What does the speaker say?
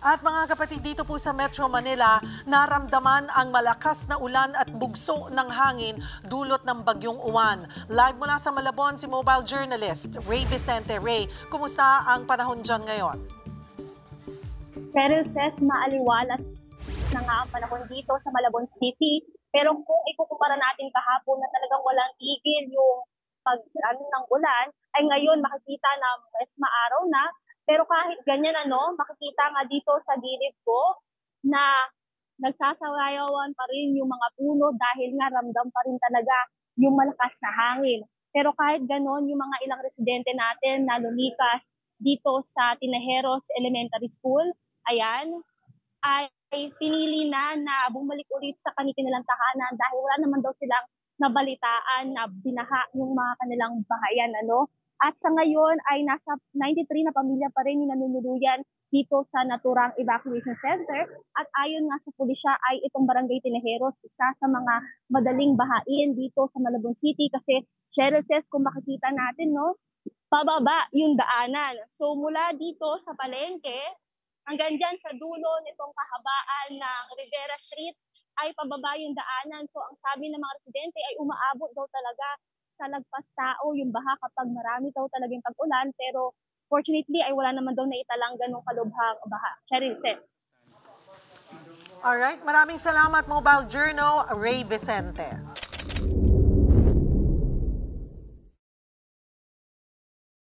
At mga kapatid, dito po sa Metro Manila, naramdaman ang malakas na ulan at bugso ng hangin dulot ng bagyong Uwan. Live mula sa Malabon, si mobile journalist Ray Vicente. Ray, kumusta ang panahon dyan ngayon? Cheryl says maaliwalas na nga ang panahon dito sa Malabon City. Pero kung ikukumpara natin kahapon na talagang walang tigil yung ng ulan, ay ngayon makikita na mas maaraw na. Pero kahit ganyan makikita nga dito sa gilid ko na nagsasayawan pa rin yung mga puno dahil nga ramdam pa rin talaga yung malakas na hangin. Pero kahit ganon, yung mga ilang residente natin na lumikas dito sa Tinejeros Elementary School, ayan, ay pinili na bumalik ulit sa kanilang tahanan dahil wala naman daw silang nabalitaan na binaha yung mga kanilang bahayan. At sa ngayon ay nasa 93 na pamilya pa rin yung nanunuluyan dito sa naturang evacuation center. At ayon nga sa pulisya ay itong Barangay Tinejeros, isa sa mga madaling bahain dito sa Malabon City kasi Cheryl says kung makikita natin, pababa yung daanan. So mula dito sa palengke hanggang dyan sa dulo nitong kahabaan ng Rivera Street ay pababa yung daanan. So ang sabi ng mga residente ay umaabot daw talaga sa lagpas tao yung baha kapag marami daw talagang pag-ulan. Pero fortunately ay wala naman daw naitalang ganong kalubhang baha. Cheryl says. Alright, maraming salamat Mobile Journal, Ray Vicente.